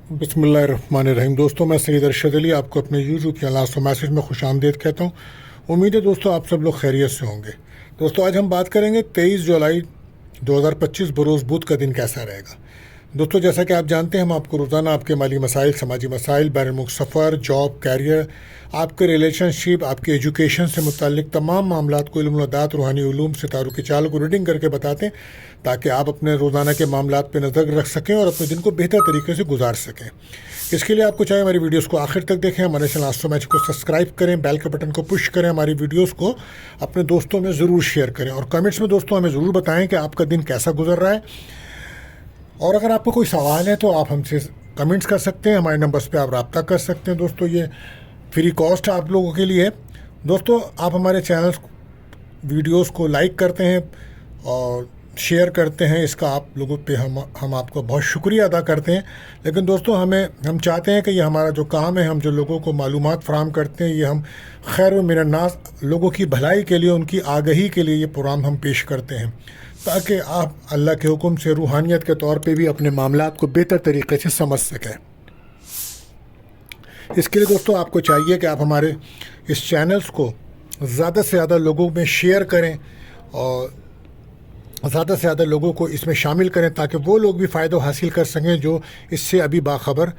बिस्मिल्लाहिर्रहमानिर्रहीम। दोस्तों, मैं सैयद अरशद अली आपको अपने यूट्यूब चैनल आस्था मैसेज में खुशामदीद कहता हूँ। उम्मीद है दोस्तों आप सब लोग खैरियत से होंगे। दोस्तों, आज हम बात करेंगे 23 जुलाई 2025 बरोज़ बुध का दिन कैसा रहेगा। दोस्तों, जैसा कि आप जानते हैं, हम आपको रोज़ाना आपके माली मसाइल, समाजी मसाइल, बैरून मुल्क सफ़र, जॉब, कैरियर, आपके रिलेशनशिप, आपके एजुकेशन से मुताल्लिक तमाम मामलात को इल्म-ओ-दात, रूहानी उलूम, सितारों की चाल को रीडिंग करके बताते हैं ताकि आप अपने रोज़ाना के मामलात पर नज़र रख सकें और अपने दिन को बेहतर तरीके से गुजार सकें। इसके लिए आपको चाहिए हमारी वीडियोस को आखिर तक देखें, हमारे चैनल आस्था मैसेज को सब्सक्राइब करें, बेल के बटन को पुश करें, हमारी वीडियोस को अपने दोस्तों में ज़रूर शेयर करें और कमेंट्स में दोस्तों हमें ज़रूर बताएं कि आपका दिन कैसा गुजर रहा है। और अगर आपको कोई सवाल है तो आप हमसे कमेंट्स कर सकते हैं, हमारे नंबर्स पे आप रब्ता कर सकते हैं। दोस्तों, ये फ्री कॉस्ट आप लोगों के लिए है। दोस्तों, आप हमारे चैनल वीडियोस को लाइक करते हैं और शेयर करते हैं, इसका आप लोगों पे हम आपका बहुत शुक्रिया अदा करते हैं। लेकिन दोस्तों, हम चाहते हैं कि ये हमारा जो काम है, हम जो लोगों को मालूमात फराहम करते हैं, ये हम खैर व मिनन्नास लोगों की भलाई के लिए, उनकी आगही के लिए ये प्रोग्राम हम पेश करते हैं ताकि आप अल्लाह के हुक्म से रूहानियत के तौर पे भी अपने मामलात को बेहतर तरीके से समझ सकें। इसके लिए दोस्तों आपको चाहिए कि आप हमारे इस चैनल्स को ज़्यादा से ज़्यादा लोगों में शेयर करें और ज़्यादा से ज़्यादा लोगों को इसमें शामिल करें ताकि वो लोग भी फ़ायदा हासिल कर सकें जो इससे अभी बाखबर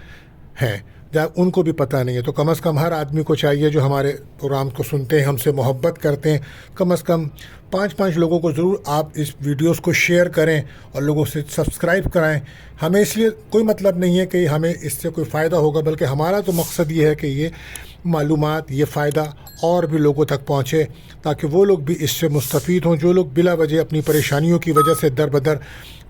हैं, जब उनको भी पता नहीं है। तो कम से कम हर आदमी को चाहिए जो हमारे प्रोग्राम को सुनते हैं, हमसे मोहब्बत करते हैं, कम से कम 5-5 लोगों को ज़रूर आप इस वीडियोस को शेयर करें और लोगों से सब्सक्राइब कराएं। हमें इसलिए कोई मतलब नहीं है कि हमें इससे कोई फ़ायदा होगा, बल्कि हमारा तो मकसद ये है कि ये मालूमात, ये फ़ायदा और भी लोगों तक पहुँचे ताकि वो लोग भी इससे मुस्तफ़ीद हों। जो लोग बिला वजह अपनी परेशानियों की वजह से दर बदर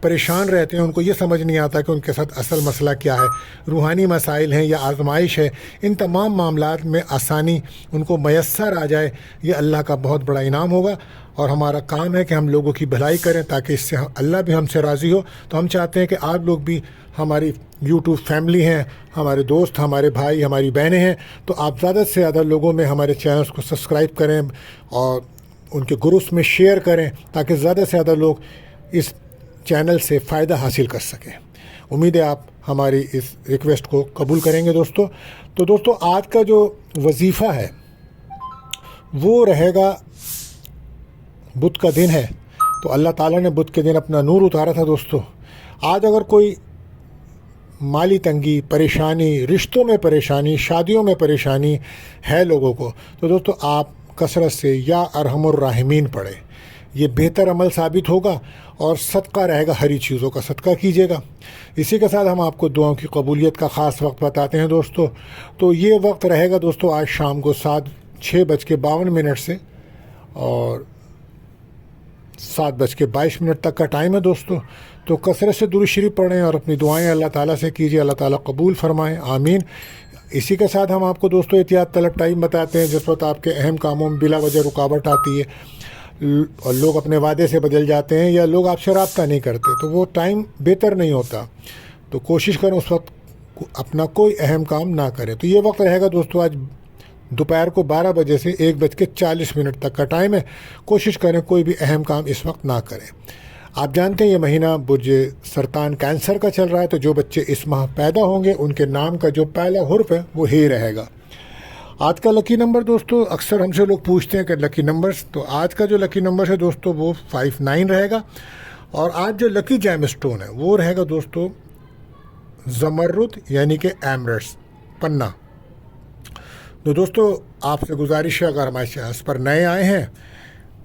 परेशान रहते हैं, उनको ये समझ नहीं आता कि उनके साथ असल मसला क्या है, रूहानी मसाइल हैं या आजमाइश है, इन तमाम मामलात में आसानी उनको मैसर आ जाए, ये अल्लाह का बहुत बड़ा इनाम होगा। और हमारा काम है कि हम लोगों की भलाई करें ताकि इससे अल्लाह भी हमसे राज़ी हो। तो हम चाहते हैं कि आप लोग भी हमारी यूट्यूब फैमिली हैं, हमारे दोस्त, हमारे भाई, हमारी बहनें हैं, तो आप ज़्यादा से ज़्यादा लोगों में हमारे चैनल्स को सब्सक्राइब करें और उनके ग्रुप्स में शेयर करें ताकि ज़्यादा से ज़्यादा लोग इस चैनल से फ़ायदा हासिल कर सकें। उम्मीद है आप हमारी इस रिक्वेस्ट को कबूल करेंगे दोस्तों। तो दोस्तों, आज का जो वजीफ़ा है वो रहेगा, बुध का दिन है तो अल्लाह ताला ने बुध के दिन अपना नूर उतारा था। दोस्तों, आज अगर कोई माली तंगी, परेशानी, रिश्तों में परेशानी, शादियों में परेशानी है लोगों को, तो दोस्तों आप कसरत से या अरहमुर राहिमीन पढ़े, ये बेहतर अमल साबित होगा। और सदका रहेगा, हरी चीज़ों का सदका कीजिएगा। इसी के साथ हम आपको दुआओं की कबूलियत का ख़ास वक्त बताते हैं दोस्तों। तो ये वक्त रहेगा दोस्तों आज शाम को 6:52 से और 7:22 तक का टाइम है दोस्तों। तो कसरत से दुरूद शरीफ पढ़ें और अपनी दुआएं अल्लाह ताला से कीजिए, अल्लाह ताला कबूल फरमाएं, आमीन। इसी के साथ हम आपको दोस्तों एहतियात तलब टाइम बताते हैं जिस वक्त आपके अहम कामों में बिला वजह रुकावट आती है और लोग अपने वादे से बदल जाते हैं या लोग आपसे रब्ता नहीं करते, तो वो टाइम बेहतर नहीं होता। तो कोशिश करें उस वक्त अपना कोई अहम काम ना करें। तो ये वक्त रहेगा दोस्तों आज दोपहर को 12 बजे से 1:40 तक का टाइम है। कोशिश करें कोई भी अहम काम इस वक्त ना करें। आप जानते हैं ये महीना बुर्ज सरतान कैंसर का चल रहा है, तो जो बच्चे इस माह पैदा होंगे उनके नाम का जो पहला हुर्फ है वो हे रहेगा। आज का लकी नंबर दोस्तों, अक्सर हमसे लोग पूछते हैं कि लकी नंबर्स, तो आज का जो लकी नंबर है दोस्तों वो 59 रहेगा। और आज जो लकी जेम स्टोन है वो रहेगा दोस्तों ज़मरुद यानी कि एमरल्ड्स, पन्ना। तो दोस्तों आपसे गुजारिश है, अगर हमारे चैनल पर नए आए हैं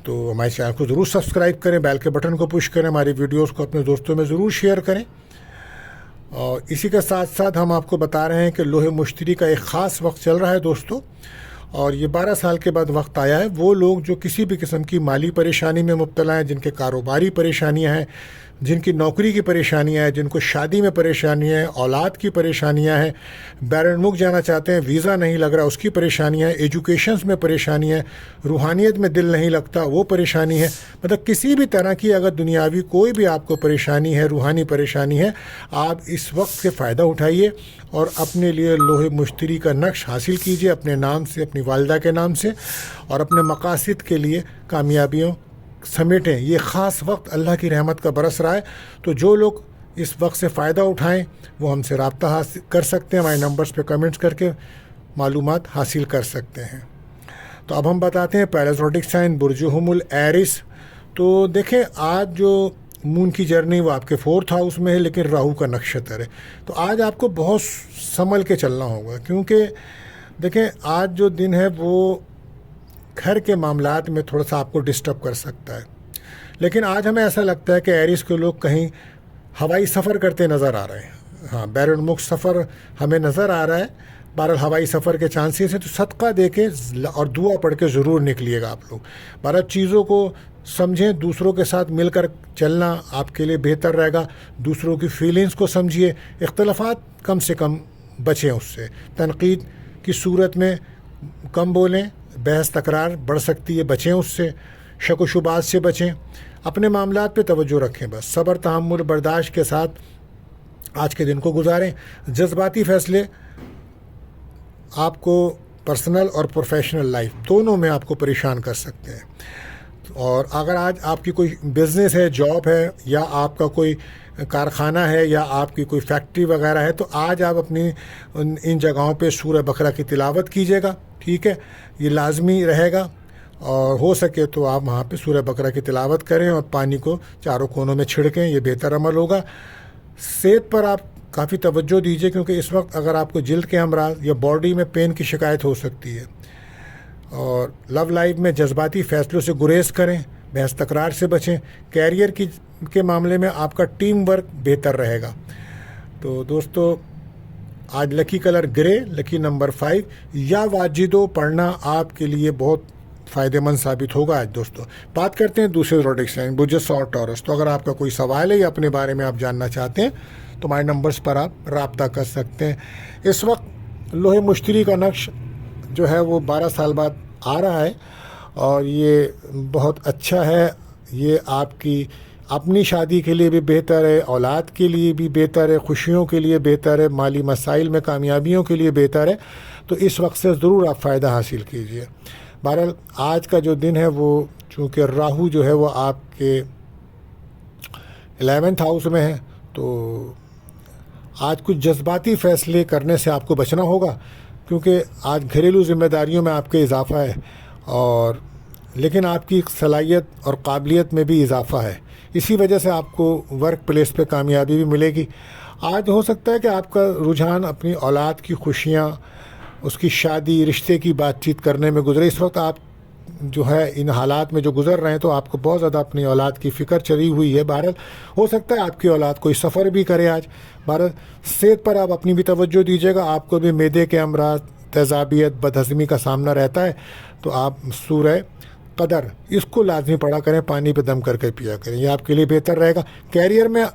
तो हमारे चैनल को ज़रूर सब्सक्राइब करें, बेल के बटन को पुश करें, हमारी वीडियोस को अपने दोस्तों में ज़रूर शेयर करें। और इसी के साथ साथ हम आपको बता रहे हैं कि लोहे मुश्तरी का एक ख़ास वक्त चल रहा है दोस्तों, और ये 12 साल के बाद वक्त आया है। वो लोग जो किसी भी किस्म की माली परेशानी में मुब्तला हैं, जिनके कारोबारी परेशानियां हैं, जिनकी नौकरी की परेशानियां हैं, जिनको शादी में परेशानियां हैं, औलाद की परेशानियां हैं, बैरून मुल्क जाना चाहते हैं, वीज़ा नहीं लग रहा उसकी परेशानियां हैं, एजुकेशन में परेशानियां हैं, रूहानियत में दिल नहीं लगता वो परेशानी है, मतलब किसी भी तरह की अगर दुनियावी कोई भी आपको परेशानी है, रूहानी परेशानी है, आप इस वक्त से फ़ायदा उठाइए और अपने लिए लोहे मुश्तरी का नक्श हासिल कीजिए अपने नाम से, अपनी वालिदा के नाम से, और अपने मकासद के लिए कामयाबियों समेटें। ये ख़ास वक्त अल्लाह की रहमत का बरस रहा है। तो जो लोग اس وقت سے فائدہ اٹھائیں وہ ہم سے رابطہ حاصل کر سکتے ہیں، ہمارے نمبرز پہ کمنٹس کر کے معلومات حاصل کر سکتے ہیں۔ تو اب ہم بتاتے ہیں پیرا زوڈک سائن برجہم الایرس۔ تو دیکھیں آج جو مون کی جرنی وہ آپ کے 4th ہاؤس میں ہے، لیکن راہو کا نکشتر ہے، تو آج آپ کو بہت سنبھل کے چلنا ہوگا، کیونکہ دیکھیں آج جو دن ہے وہ گھر کے معاملات میں تھوڑا سا آپ کو ڈسٹرب کر سکتا ہے، لیکن آج ہمیں ایسا لگتا ہے کہ ایرس کے لوگ کہیں ہوائی سفر کرتے نظر آ رہے ہیں، ہاں بیرون ملک سفر ہمیں نظر آ رہا ہے، بہرحال ہوائی سفر کے چانسز ہیں، تو صدقہ دے کے اور دعا پڑھ کے ضرور نکلیے گا آپ لوگ۔ بہرحال چیزوں کو سمجھیں، دوسروں کے ساتھ مل کر چلنا آپ کے لیے بہتر رہے گا، دوسروں کی فیلنگز کو سمجھیے، اختلافات کم سے کم بچیں اس سے، تنقید کی صورت میں کم بولیں، بحث تکرار بڑھ سکتی ہے، بچیں اس سے، شک و شبہات سے بچیں، اپنے معاملات پہ توجہ رکھیں، بس صبر تحمل برداشت کے ساتھ آج کے دن کو گزاریں۔ جذباتی فیصلے آپ کو پرسنل اور پروفیشنل لائف دونوں میں آپ کو پریشان کر سکتے ہیں، اور اگر آج آپ کی کوئی بزنس ہے، جاب ہے، یا آپ کا کوئی کارخانہ ہے، یا آپ کی کوئی فیکٹری وغیرہ ہے، تو آج آپ اپنی ان جگہوں پہ سورہ بقرہ کی تلاوت کیجیے گا، ٹھیک ہے، یہ لازمی رہے گا، اور ہو سکے تو آپ وہاں پہ سورہ بقرہ کی تلاوت کریں اور پانی کو چاروں کونوں میں چھڑکیں، یہ بہتر عمل ہوگا۔ صحت پر آپ کافی توجہ دیجیے، کیونکہ اس وقت اگر آپ کو جلد کے امراض یا باڈی میں پین کی شکایت ہو سکتی ہے، اور لو لائف میں جذباتی فیصلوں سے گریز کریں، بحث تکرار سے بچیں، کیریئر کے معاملے میں آپ کا ٹیم ورک بہتر رہے گا۔ تو دوستو آج لکی کلر گرے، لکی نمبر 5 یا واجدو پڑھنا آپ کے لیے بہت فائدہ مند ثابت ہوگا آج دوستو۔ بات کرتے ہیں دوسرے زوڈک سائن برجس اور ٹورس۔ تو اگر آپ کا کوئی سوال ہے یا اپنے بارے میں آپ جاننا چاہتے ہیں تو ہمارے نمبرز پر آپ رابطہ کر سکتے ہیں۔ اس وقت لوہے مشتری کا نقش جو ہے وہ 12 سال بعد آ رہا ہے، اور یہ بہت اچھا ہے، یہ آپ کی اپنی شادی کے لیے بھی بہتر ہے، اولاد کے لیے بھی بہتر ہے، خوشیوں کے لیے بہتر ہے، مالی مسائل میں کامیابیوں کے لیے بہتر ہے، تو اس وقت سے ضرور آپ فائدہ حاصل کیجیے۔ بہرحال آج کا جو دن ہے وہ چونکہ راہو جو ہے وہ آپ کے 11th ہاؤس میں ہے، تو آج کچھ جذباتی فیصلے کرنے سے آپ کو بچنا ہوگا، کیونکہ آج گھریلو ذمہ داریوں میں آپ کے اضافہ ہے، اور لیکن آپ کی صلاحیت اور قابلیت میں بھی اضافہ ہے، اسی وجہ سے آپ کو ورک پلیس پہ کامیابی بھی ملے گی۔ آج ہو سکتا ہے کہ آپ کا رجحان اپنی اولاد کی خوشیاں، اس کی شادی، رشتے کی بات چیت کرنے میں گزرے۔ اس وقت آپ جو ہے ان حالات میں جو گزر رہے ہیں، تو آپ کو بہت زیادہ اپنی اولاد کی فکر چلی ہوئی ہے۔ بہرحال ہو سکتا ہے آپ کی اولاد کوئی سفر بھی کرے آج۔ بہرحال صحت پر آپ اپنی بھی توجہ دیجیے گا، آپ کو بھی معدے کے امراض، تیزابیت، بدہضمی کا سامنا رہتا ہے، تو آپ سورہ قدر اس کو لازمی پڑھا کریں، پانی پہ دم کر کے پیا کریں، یہ آپ کے لیے بہتر رہے گا۔ کیریئر میں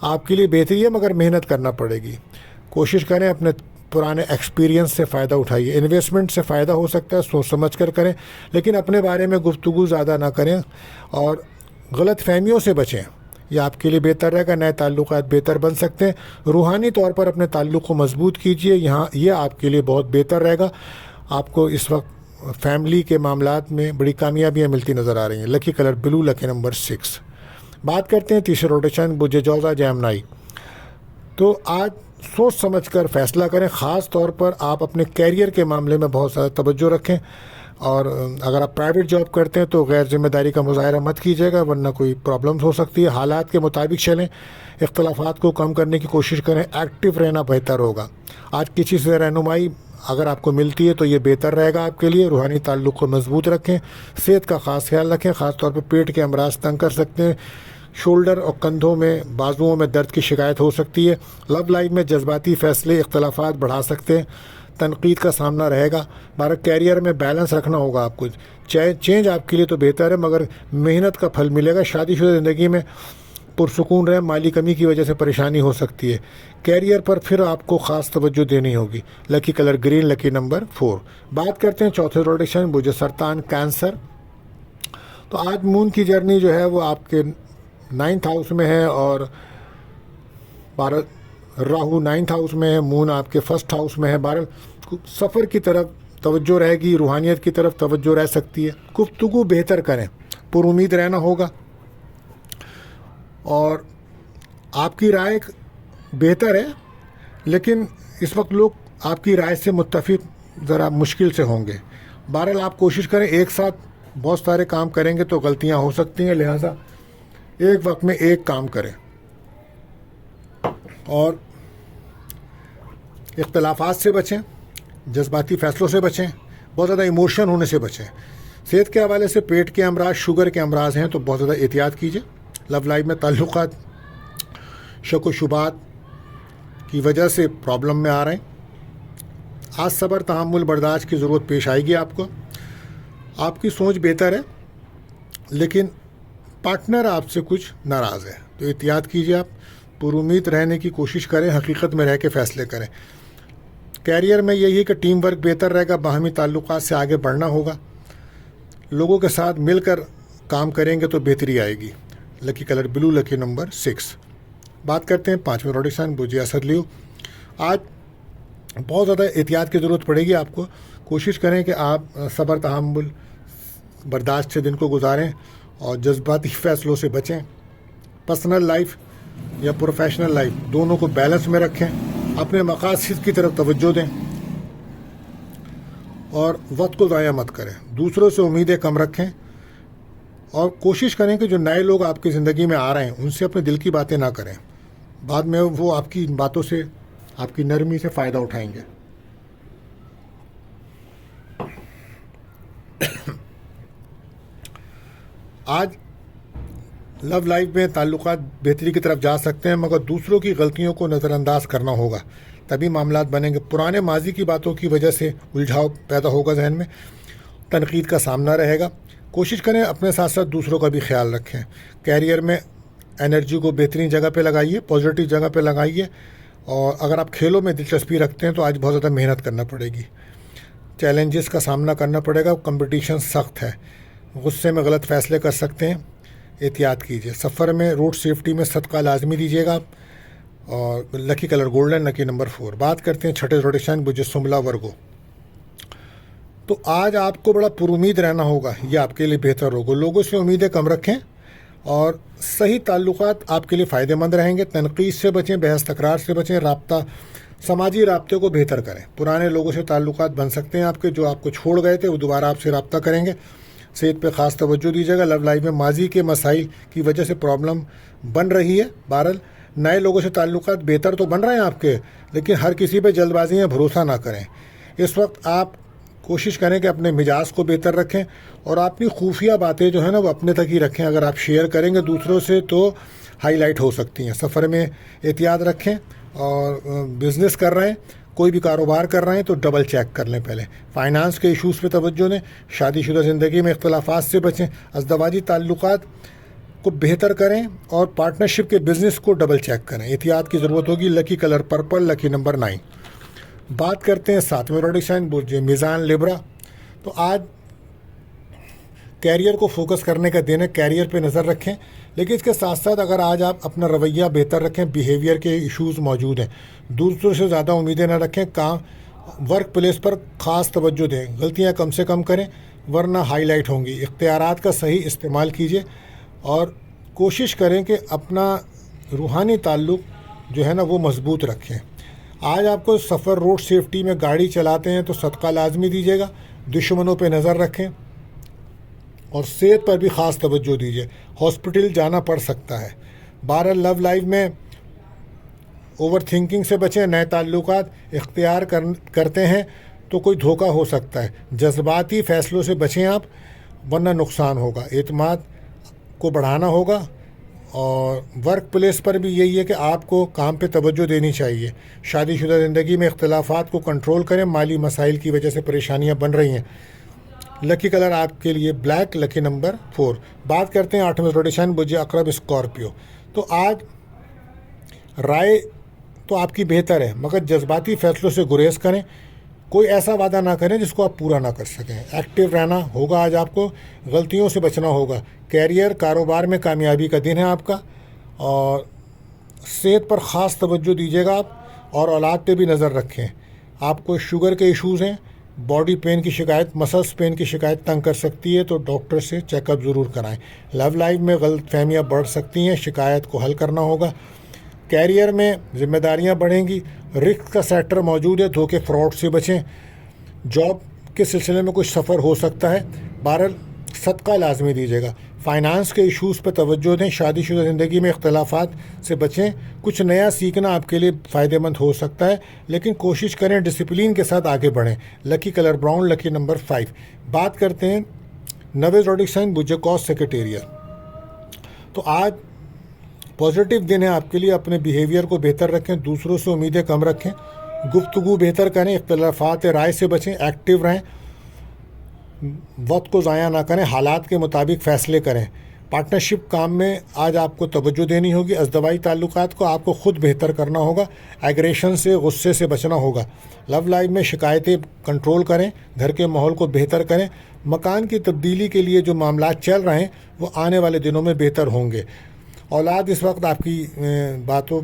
آپ کے لیے بہتری ہے، مگر محنت کرنا پڑے گی، کوشش کریں اپنے پرانے ایکسپیرینس سے فائدہ اٹھائیے۔ انویسٹمنٹ سے فائدہ ہو سکتا ہے، سوچ سمجھ کر کریں، لیکن اپنے بارے میں گفتگو زیادہ نہ کریں، اور غلط فہمیوں سے بچیں، یہ آپ کے لیے بہتر رہے گا۔ نئے تعلقات بہتر بن سکتے ہیں، روحانی طور پر اپنے تعلق کو مضبوط کیجیے، یہاں یہ آپ کے لیے بہت بہتر رہے گا۔ آپ کو اس وقت فیملی کے معاملات میں بڑی کامیابیاں ملتی نظر آ رہی ہیں۔ لکی کلر بلو، لکی نمبر 6۔ بات کرتے ہیں تیسرے روٹیشن برج جوزا جیمنائی۔ تو آج سوچ سمجھ کر فیصلہ کریں، خاص طور پر آپ اپنے کیریئر کے معاملے میں بہت زیادہ توجہ رکھیں، اور اگر آپ پرائیویٹ جاب کرتے ہیں تو غیر ذمہ داری کا مظاہرہ مت کیجیے گا، ورنہ کوئی پرابلمز ہو سکتی ہے۔ حالات کے مطابق چلیں، اختلافات کو کم کرنے کی کوشش کریں، ایکٹیو رہنا بہتر ہوگا۔ آج کسی سے رہنمائی اگر آپ کو ملتی ہے تو یہ بہتر رہے گا آپ کے لیے۔ روحانی تعلق کو مضبوط رکھیں، صحت کا خاص خیال رکھیں، خاص طور پہ پیٹ کے امراض تنگ کر سکتے ہیں، شولڈر اور کندھوں میں، بازوؤں میں درد کی شکایت ہو سکتی ہے۔ لو لائف میں جذباتی فیصلے اختلافات بڑھا سکتے ہیں، تنقید کا سامنا رہے گا۔ ہمارا کیریئر میں بیلنس رکھنا ہوگا آپ کو، چینج آپ کے لیے تو بہتر ہے، مگر محنت کا پھل ملے گا۔ شادی شدہ زندگی میں پرسکون رہے، مالی کمی کی وجہ سے پریشانی ہو سکتی ہے۔ کیریئر پر پھر آپ کو خاص توجہ دینی ہوگی۔ لکی کلر گرین، لکی نمبر 4۔ بات کرتے ہیں چوتھے روٹیشن برج سرطان کینسر۔ تو آج مون کی جرنی جو ہے وہ آپ کے 9th ہاؤس میں ہے، اور راہو 9th ہاؤس میں ہے، مون آپ کے 1st ہاؤس میں ہے۔ سفر کی طرف توجہ رہے گی، روحانیت کی طرف توجہ رہ سکتی ہے۔ گفتگو بہتر کریں، پر امید رہنا ہوگا، اور آپ کی رائے بہتر ہے، لیکن اس وقت لوگ آپ کی رائے سے متفق ذرا مشکل سے ہوں گے۔ بہرحال آپ کوشش کریں، ایک ساتھ بہت سارے کام کریں گے تو غلطیاں ہو سکتی ہیں، لہٰذا ایک وقت میں ایک کام کریں اور اختلافات سے بچیں، جذباتی فیصلوں سے بچیں، بہت زیادہ ایموشن ہونے سے بچیں۔ صحت کے حوالے سے پیٹ کے امراض، شوگر کے امراض ہیں تو بہت زیادہ احتیاط کیجیے۔ لو لائف میں تعلقات شک و شبہات کی وجہ سے پرابلم میں آ رہے ہیں۔ آج صبر، تحمل، برداشت کی ضرورت پیش آئے گی آپ کو۔ آپ کی سوچ بہتر ہے لیکن پارٹنر آپ سے کچھ ناراض ہے تو احتیاط کیجیے۔ آپ پر امید رہنے کی کوشش کریں، حقیقت میں رہ کے فیصلے کریں۔ کیریئر میں یہی ہے کہ ٹیم ورک بہتر رہے گا، باہمی تعلقات سے آگے بڑھنا ہوگا، لوگوں کے ساتھ مل کر کام کریں گے تو بہتری آئے گی۔ لکی کلر بلو، لکی نمبر 6۔ بات کرتے ہیں 5ویں روڈک سائن بوجھے اسد لیو۔ آج بہت زیادہ احتیاط کی ضرورت پڑے گی آپ کو۔ کوشش کریں کہ آپ صبر، تحمل، برداشت سے دن کو گزاریں اور جذباتی فیصلوں سے بچیں۔ پرسنل لائف یا پروفیشنل لائف دونوں کو بیلنس میں رکھیں، اپنے مقاصد کی طرف توجہ دیں اور وقت کو ضائع مت کریں۔ دوسروں سے امیدیں کم رکھیں اور کوشش کریں کہ جو نئے لوگ آپ کی زندگی میں آ رہے ہیں ان سے اپنے دل کی باتیں نہ کریں، بعد میں وہ آپ کی باتوں سے، آپ کی نرمی سے فائدہ اٹھائیں گے۔ آج لو لائف میں تعلقات بہتری کی طرف جا سکتے ہیں مگر دوسروں کی غلطیوں کو نظر انداز کرنا ہوگا، تبھی معاملات بنیں گے۔ پرانے ماضی کی باتوں کی وجہ سے الجھاؤ پیدا ہوگا ذہن میں، تنقید کا سامنا رہے گا۔ کوشش کریں اپنے ساتھ ساتھ دوسروں کا بھی خیال رکھیں۔ کیریئر میں انرجی کو بہترین جگہ پہ لگائیے، پازیٹیو جگہ پہ لگائیے، اور اگر آپ کھیلوں میں دلچسپی رکھتے ہیں تو آج بہت زیادہ محنت کرنا پڑے گی، چیلنجز کا سامنا کرنا پڑے گا، کمپٹیشن سخت ہے، غصے میں غلط فیصلے کر سکتے ہیں، احتیاط کیجیے۔ سفر میں روڈ سیفٹی میں صدقہ لازمی دیجیے گا آپ۔ اور لکی کلر گولڈن، لکی نمبر 4۔ بات کرتے ہیں 6ٹھے روڈیشن بجے سملا ورگو۔ تو آج آپ کو بڑا پر امید رہنا ہوگا، یہ آپ کے لیے بہتر ہوگا۔ لوگوں سے امیدیں کم رکھیں اور صحیح تعلقات آپ کے لیے فائدہ مند رہیں گے۔ تنقید سے بچیں، بحث تکرار سے بچیں، سماجی رابطے کو بہتر کریں۔ پرانے لوگوں سے تعلقات بن سکتے ہیں آپ کے، جو آپ کو چھوڑ گئے تھے وہ دوبارہ آپ سے رابطہ کریں گے۔ صحت پہ خاص توجہ دیجیے گا۔ لو لائف میں ماضی کے مسائل کی وجہ سے پرابلم بن رہی ہے۔ بہرحال نئے لوگوں سے تعلقات بہتر تو بن رہے ہیں آپ کے، لیکن ہر کسی پہ جلد بازی میں بھروسہ نہ کریں۔ اس وقت آپ کوشش کریں کہ اپنے مزاج کو بہتر رکھیں اور اپنی خفیہ باتیں جو ہیں نا وہ اپنے تک ہی رکھیں۔ اگر آپ شیئر کریں گے دوسروں سے تو ہائی لائٹ ہو سکتی ہیں۔ سفر میں احتیاط رکھیں اور بزنس کر رہے ہیں، کوئی بھی کاروبار کر رہے ہیں تو ڈبل چیک کر لیں پہلے۔ فائنانس کے ایشوز پہ توجہ دیں۔ شادی شدہ زندگی میں اختلافات سے بچیں۔ ازدواجی تعلقات کو بہتر کریں اور پارٹنرشپ کے بزنس کو ڈبل چیک کریں۔ احتیاط کی ضرورت ہوگی۔ لکی کلر پرپل، لکی نمبر 9۔ بات کرتے ہیں 7ویں روڈک سائن بوجھے میزان لیبرا۔ تو آج کیریئر کو فوکس کرنے کا دن ہے، کیریئر پہ نظر رکھیں، لیکن اس کے ساتھ ساتھ اگر آج آپ اپنا رویہ بہتر رکھیں، بیہیویئر کے ایشوز موجود ہیں، دوسروں سے زیادہ امیدیں نہ رکھیں، کام ورک پلیس پر خاص توجہ دیں، غلطیاں کم سے کم کریں ورنہ ہائی لائٹ ہوں گی۔ اختیارات کا صحیح استعمال کیجیے اور کوشش کریں کہ اپنا روحانی تعلق جو ہے نا وہ مضبوط رکھیں۔ آج آپ کو سفر، روڈ سیفٹی میں گاڑی چلاتے ہیں تو صدقہ لازمی دیجیے گا، دشمنوں پہ نظر رکھیں اور صحت پر بھی خاص توجہ دیجیے، ہاسپٹل جانا پڑ سکتا ہے۔ 12 لو لائف میں اوور تھنکنگ سے بچیں، نئے تعلقات اختیار کرتے ہیں تو کوئی دھوکہ ہو سکتا ہے، جذباتی فیصلوں سے بچیں آپ ورنہ نقصان ہوگا۔ اعتماد کو بڑھانا ہوگا اور ورک پلیس پر بھی یہی ہے کہ آپ کو کام پہ توجہ دینی چاہیے۔ شادی شدہ زندگی میں اختلافات کو کنٹرول کریں، مالی مسائل کی وجہ سے پریشانیاں بن رہی ہیں۔ لکی کلر آپ کے لیے بلیک، لکی نمبر 4۔ بات کرتے ہیں 8ویں روڈیشن بجے عقرب اسکارپیو۔ تو آج رائے تو آپ کی بہتر ہے مگر جذباتی فیصلوں سے گریز کریں، کوئی ایسا وعدہ نہ کریں جس کو آپ پورا نہ کر سکیں۔ ایکٹیو رہنا ہوگا آج آپ کو، غلطیوں سے بچنا ہوگا۔ کیریئر، کاروبار میں کامیابی کا دن ہے آپ کا اور صحت پر خاص توجہ دیجیے گا آپ اور اولاد پہ بھی نظر رکھیں۔ آپ کو شوگر کے ایشوز ہیں، باڈی پین کی شکایت، مسلس پین کی شکایت تنگ کر سکتی ہے تو ڈاکٹر سے چیک اپ ضرور کرائیں۔ لو لائف میں غلط فہمیاں بڑھ سکتی ہیں، شکایت کو حل کرنا ہوگا۔ कैरियर में जिम्मेदारियां बढ़ेंगी, रिस्क का सेक्टर मौजूद है, धोखे फ्रॉड से बचें। जॉब के सिलसिले में कुछ सफ़र हो सकता है, बहरहाल सदका लाजमी दीजिएगा। फाइनेंस के इश्यूज़ पर तवज्जो दें, शादीशुदा ज़िंदगी में इख्तलाफात से बचें। कुछ नया सीखना आपके लिए फ़ायदेमंद हो सकता है, लेकिन कोशिश करें डिसिप्लिन के साथ आगे बढ़ें। Lucky colour brown, lucky number 5। बात करते हैं नवे ज़ोडिक साइन बुजकॉस सेक्रेटेरियल। तो आज पॉजिटिव दिन है आपके लिए। अपने बिहेवियर को बेहतर रखें, दूसरों से उम्मीदें कम रखें, गुफ्तगू बेहतर करें, इख्तलाफात राय से बचें, एक्टिव रहें, वक्त को ज़ाया ना करें, हालात के मुताबिक फ़ैसले करें। पार्टनरशिप काम में आज आपको तवज्जो देनी होगी। अज़दवाई ताल्लुकात को आपको ख़ुद बेहतर करना होगा, एग्रेशन से, गुस्से से बचना होगा। लव लाइफ में शिकायतें कंट्रोल करें, घर के माहौल को बेहतर करें। मकान की तब्दीली के लिए जो मामलात चल रहे हैं वो आने वाले दिनों में बेहतर होंगे। औलाद इस वक्त आपकी बातों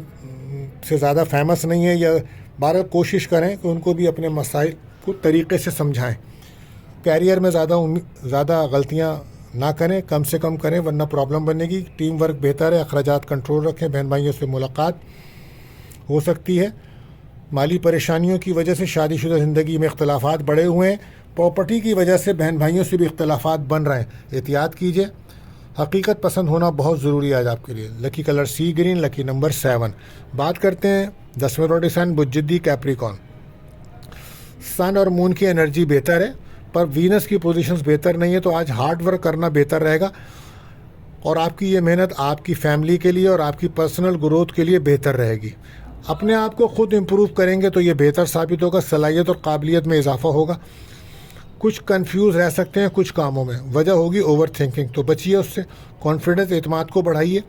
से ज़्यादा फेमस नहीं है, या बार कोशिश करें कि उनको भी अपने मसाइल को तरीक़े से समझाएं। कैरियर में ज़्यादा गलतियां ना करें, कम से कम करें वरना प्रॉब्लम बनेगी। टीम वर्क बेहतर है, अखराजात कंट्रोल रखें, बहन भाइयों से मुलाकात हो सकती है। माली परेशानियों की वजह से शादीशुदा ज़िंदगी में इख्तलाफात बढ़े हुए हैं। प्रॉपर्टी की वजह से बहन भाइयों से भी इख्तलाफात बन रहे हैं, एहतियात कीजिए। हकीकत पसंद होना बहुत ज़रूरी है आज आपके लिए। लकी कलर सी ग्रीन, लकी नंबर 7। बात करते हैं 10वें ज़ोडिक साइन बुज्जिदी कैप्रिकॉर्न। सन और मून की एनर्जी बेहतर है, पर वीनस की पोजीशंस बेहतर नहीं है, तो आज हार्ड वर्क करना बेहतर रहेगा। और आपकी ये मेहनत आपकी फैमिली के लिए और आपकी पर्सनल ग्रोथ के लिए बेहतर रहेगी। अपने आप को खुद इम्प्रूव करेंगे तो ये बेहतर साबित होगा, सलाहियत और काबिलियत में इजाफा होगा। कुछ कंफ्यूज रह सकते हैं कुछ कामों में, वजह होगी ओवर थिंकिंग, तो बचिए उससे। कॉन्फिडेंस, एतमाद को बढ़ाइए।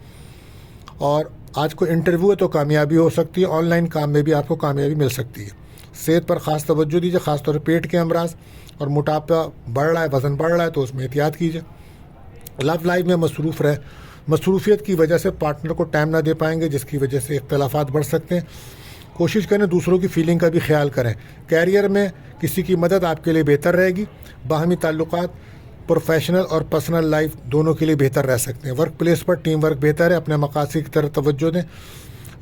और आज को इंटरव्यू है तो कामयाबी हो सकती है, ऑनलाइन काम में भी आपको कामयाबी मिल सकती है। सेहत पर ख़ास तवज्जो दीजिए, ख़ासतौर पर पेट के अमराज और मोटापा बढ़ रहा है, वज़न बढ़ रहा है, तो उसमें एहतियात कीजिए। लव लाइफ में मसरूफियत की वजह से पार्टनर को टाइम ना दे पाएंगे, जिसकी वजह से इख्तलाफात बढ़ सकते हैं। कोशिश करें दूसरों की फीलिंग का भी ख्याल करें। कैरियर में किसी की मदद आपके लिए बेहतर रहेगी। बाहमी ताल्लुकात प्रोफेशनल और पर्सनल लाइफ दोनों के लिए बेहतर रह सकते हैं। वर्क प्लेस पर टीम वर्क बेहतर है, अपने मकासद की तरफ तवज्जो दें।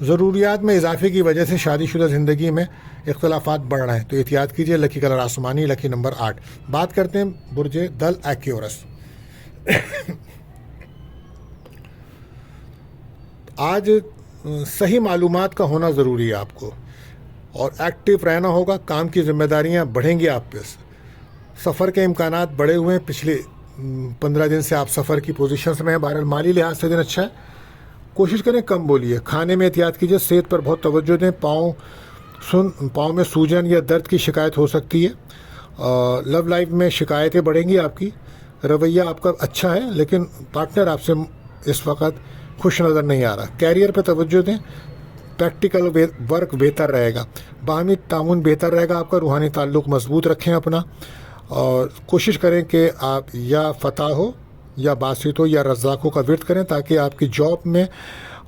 ज़रूरियात में इजाफे की वजह से शादीशुदा ज़िंदगी में इख्तलाफात बढ़ रहे हैं, तो एहतियात कीजिए। लकी कलर आसमानी, लकी नंबर 8। बात करते हैं बुर्ज दल एक्यूरस। आज सही मालूमात का होना ज़रूरी है आपको, और एक्टिव रहना होगा। काम की जिम्मेदारियां बढ़ेंगी आप पे। सफ़र के इम्कानात बढ़े हुए हैं, पिछले 15 दिन से आप सफ़र की पोजीशंस में हैं। बहरहाल माली लिहाज से दिन अच्छा है। कोशिश करें कम बोलिए, खाने में एहतियात कीजिए, सेहत पर बहुत तवज्जो दें। पाँव में सूजन या दर्द की शिकायत हो सकती है। लव लाइफ में शिकायतें बढ़ेंगी आपकी। रवैया आपका अच्छा है, लेकिन पार्टनर आपसे इस वक्त खुश नज़र नहीं आ रहा। कैरियर पर तवज्जो दें, प्रैक्टिकल वर्क बेहतर रहेगा। बाहमी ताउन बेहतर रहेगा आपका। रूहानी ताल्लुक़ मजबूत रखें अपना, और कोशिश करें कि आप या फ़तह हो या बासित हो या रज़ाक़ों का विर्द करें, ताकि आपकी जॉब में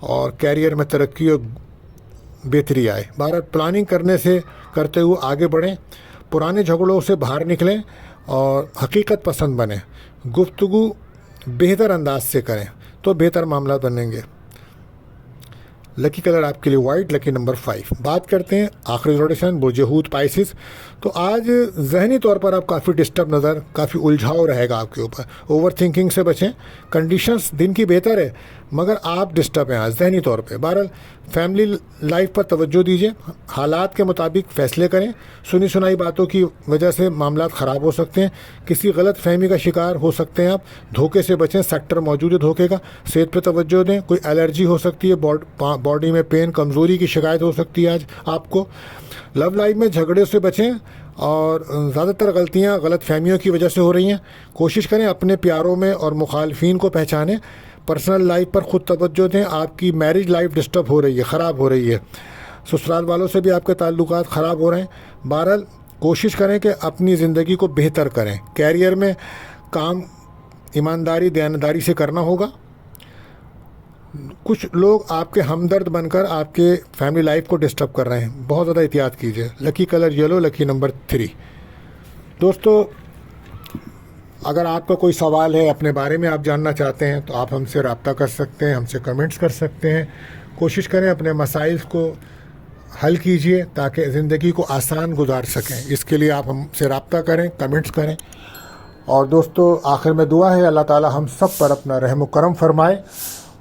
और कैरियर में तरक्की और बेहतरी आए। बहरहाल प्लानिंग करते हुए आगे बढ़ें। पुराने झगड़ों से बाहर निकलें और हकीकत पसंद बनें। गुफ्तगू बेहतर अंदाज से करें तो बेहतर मामला बनेंगे। लकी कलर आपके लिए वाइट, लकी नंबर 5। बात करते हैं आखिरी ज़ोडिक साइन बुर्ज पाइसिस। तो आज जहनी तौर पर आप काफ़ी डिस्टर्ब नज़र, काफ़ी उलझाव रहेगा आपके ऊपर। ओवर थिंकिंग से बचें। कंडीशंस दिन की बेहतर है, मगर आप डिस्टर्ब हैं आज जहनी तौर पे। बहरहाल फैमिली लाइफ पर तवज्जो दीजिए, हालात के मुताबिक फ़ैसले करें। सुनी सुनाई बातों की वजह से मामलात ख़राब हो सकते हैं, किसी गलत फहमी का शिकार हो सकते हैं आप। धोखे से बचें, सेक्टर मौजूद है धोखे का। सेहत पर तवज्जो दें, कोई एलर्जी हो सकती है, बॉडी में पेन, कमज़ोरी की शिकायत हो सकती है आज आपको। लव लाइफ में झगड़े से बचें, और ज़्यादातर गलतियाँ गलत फहमियों की वजह से हो रही हैं। कोशिश करें अपने प्यारों में और मुखालफिन को पहचानें। पर्सनल लाइफ पर ख़ुद तवज्जो दें। आपकी मैरिज लाइफ डिस्टर्ब हो रही है, ख़राब हो रही है। ससुराल वालों से भी आपके ताल्लुकात ख़राब हो रहे हैं। बहरहाल कोशिश करें कि अपनी ज़िंदगी को बेहतर करें। कैरियर में काम ईमानदारी, दयानतदारी से करना होगा। कुछ लोग आपके हमदर्द बनकर आपके फैमिली लाइफ को डिस्टर्ब कर रहे हैं, बहुत ज़्यादा एहतियात कीजिए। Lucky colour yellow, lucky number 3। दोस्तों, अगर आपका कोई सवाल है, अपने बारे में आप जानना चाहते हैं, तो आप हमसे रब्ता कर सकते हैं, हमसे कमेंट्स कर सकते हैं। کوشش کریں اپنے مسائل کو حل کیجئے تاکہ زندگی کو آسان گزار سکیں. اس کے لیے آپ ہم سے رابطہ کریں, کمنٹس کریں. اور دوستو آخر میں دعا ہے اللہ تعالی ہم سب پر اپنا رحم و کرم فرمائے,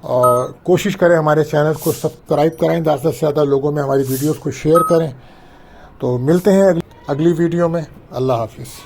اور کوشش کریں ہمارے چینل کو سبسکرائب کریں, زیادہ سے زیادہ لوگوں میں ہماری ویڈیوز کو شیئر کریں. تو ملتے ہیں اگلی ویڈیو میں. اللہ حافظ.